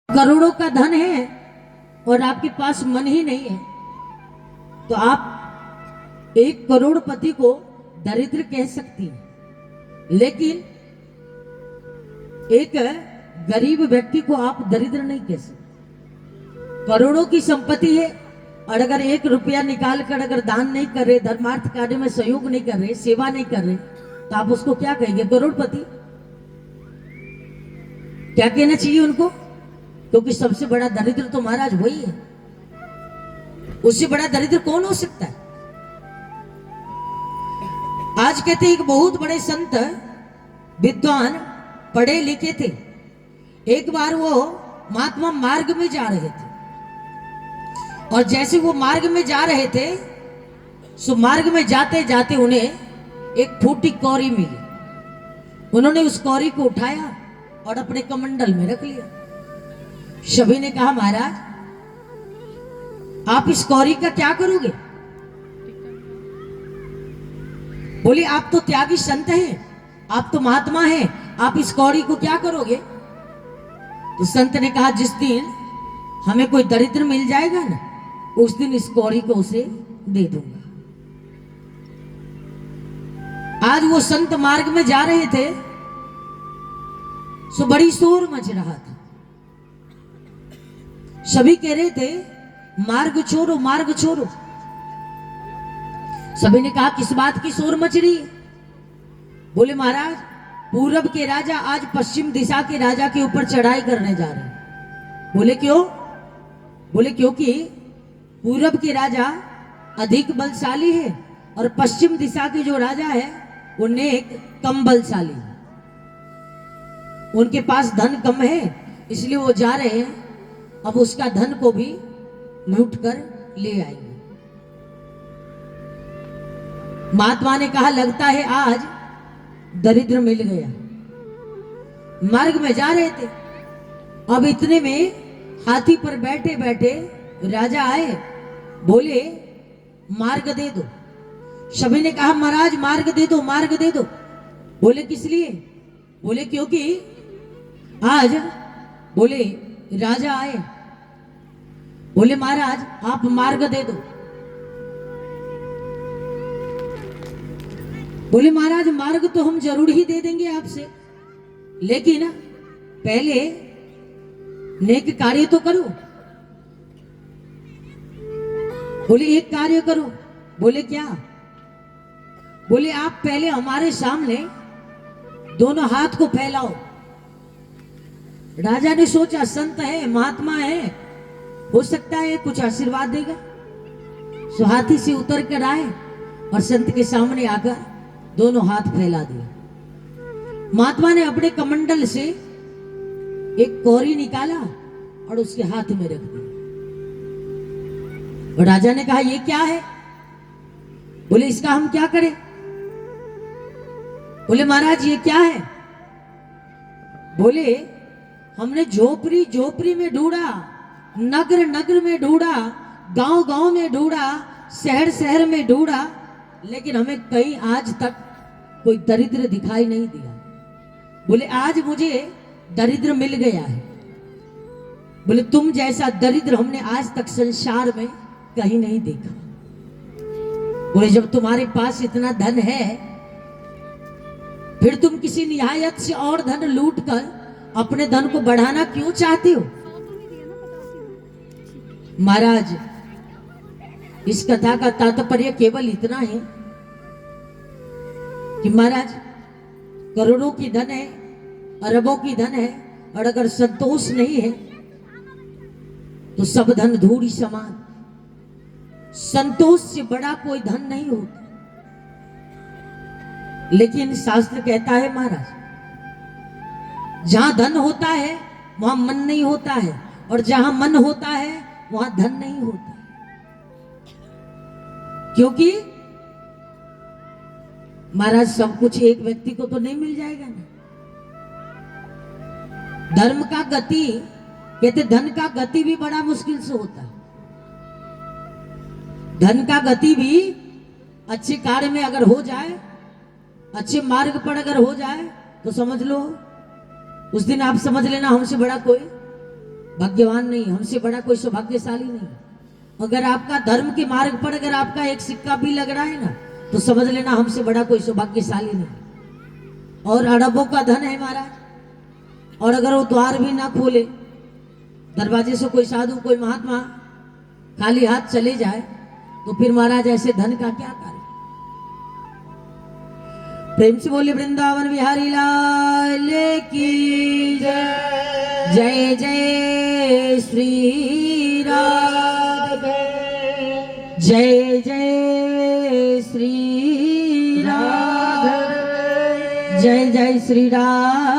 करोड़ों का धन है और आपके पास मन ही नहीं है तो आप एक करोड़पति को दरिद्र कह सकती हैं, लेकिन एक गरीब व्यक्ति को आप दरिद्र नहीं कह सकते। करोड़ों की संपत्ति है और अगर 1 रुपया निकाल कर अगर दान नहीं कर रहे, धर्मार्थ कार्य में सहयोग नहीं कर रहे, सेवा नहीं कर रहे, तो आप उसको क्या कहेंगे? करोड़पति। क्या कहना चाहिए उनको? क्योंकि सबसे बड़ा दरिद्र तो महाराज वही है। उससे बड़ा दरिद्र कौन हो सकता है? आज कहते एक बहुत बड़े संत विद्वान पढ़े लिखे थे। एक बार वो महात्मा मार्ग में जा रहे थे और जैसे वो मार्ग में जा रहे थे सो मार्ग में जाते जाते उन्हें एक फूटी कौरी मिली। उन्होंने उस कौरी को उठाया और अपने कमंडल में रख लिया। सभी ने कहा, महाराज आप इस कौरी का क्या करोगे? बोले, आप तो त्यागी संत हैं, आप तो महात्मा हैं, आप इस कौड़ी को क्या करोगे? तो संत ने कहा, जिस दिन हमें कोई दरिद्र मिल जाएगा ना, उस दिन इस कौड़ी को उसे दे दूंगा। आज वो संत मार्ग में जा रहे थे सो बड़ी शोर मच रहा था। सभी कह रहे थे, मार्ग छोड़ो, मार्ग छोड़ो। सभी ने कहा, किस बात की शोर मच रही है? बोले, महाराज पूरब के राजा आज पश्चिम दिशा के राजा के ऊपर चढ़ाई करने जा रहे हैं। बोले, क्यों? बोले, क्योंकि पूरब के राजा अधिक बलशाली है और पश्चिम दिशा के जो राजा है वो नेक कम बलशाली है। उनके पास धन कम है, इसलिए वो जा रहे हैं, अब उसका धन को भी लूट कर ले आएंगे। महात्मा ने कहा, लगता है आज दरिद्र मिल गया। मार्ग में जा रहे थे, अब इतने में हाथी पर बैठे बैठे राजा आए। बोले, मार्ग दे दो। सभी ने कहा, महाराज मार्ग दे दो, मार्ग दे दो। बोले, किस लिए? बोले, क्योंकि आज बोले राजा आए। बोले, महाराज आप मार्ग दे दो। बोले, महाराज मार्ग तो हम जरूर ही दे देंगे आपसे, लेकिन पहले नेक कार्य तो करो। बोले, एक कार्य करो। बोले, क्या? बोले, आप पहले हमारे सामने दोनों हाथ को फैलाओ। राजा ने सोचा, संत है, महात्मा है, हो सकता है कुछ आशीर्वाद देगा। सो हाथी से उतर कर आए और संत के सामने आकर दोनों हाथ फैला दिए। महात्मा ने अपने कमंडल से एक कौरी निकाला और उसके हाथ में रख दिया। और राजा ने कहा, ये क्या है? बोले, इसका हम क्या करें? बोले, महाराज ये क्या है? बोले, हमने झोपड़ी झोपड़ी में ढूंढा, नगर नगर में ढूंढा, गांव गांव में ढूंढा, शहर शहर में ढूंढा, लेकिन हमें कहीं आज तक कोई दरिद्र दिखाई नहीं दिया। बोले, आज मुझे दरिद्र मिल गया है। बोले, तुम जैसा दरिद्र हमने आज तक संसार में कहीं नहीं देखा। बोले, जब तुम्हारे पास इतना धन है फिर तुम किसी निहायत से और धन लूट कर अपने धन को बढ़ाना क्यों चाहते हो? महाराज इस कथा का तात्पर्य केवल इतना है कि महाराज करोड़ों की धन है, अरबों की धन है, और अगर संतोष नहीं है तो सब धन धूड़ी समान। संतोष से बड़ा कोई धन नहीं होता। लेकिन शास्त्र कहता है, महाराज जहां धन होता है वहां मन नहीं होता है, और जहां मन होता है वहां धन नहीं होता। क्योंकि महाराज सब कुछ एक व्यक्ति को तो नहीं मिल जाएगा ना। धर्म का गति, कहते धन का गति भी बड़ा मुश्किल से होता है। धन का गति भी अच्छे कार्य में अगर हो जाए, अच्छे मार्ग पर अगर हो जाए, तो समझ लो उस दिन आप समझ लेना हमसे बड़ा कोई भाग्यवान नहीं, हमसे बड़ा कोई सौभाग्यशाली नहीं। अगर आपका धर्म के मार्ग पर अगर आपका एक सिक्का भी लग रहा है ना, तो समझ लेना हमसे बड़ा कोई सौभाग्यशाली नहीं। और अरबों का धन है महाराज, और अगर वो द्वार भी ना खोले, दरवाजे से कोई साधु कोई महात्मा खाली हाथ चले जाए, तो फिर महाराज ऐसे धन का क्या कार्य। प्रेम से बोले वृंदावन बिहारी लाल की जय। जय जय श्री राधे, जय जय श्री राधे, जय जय श्री राधे।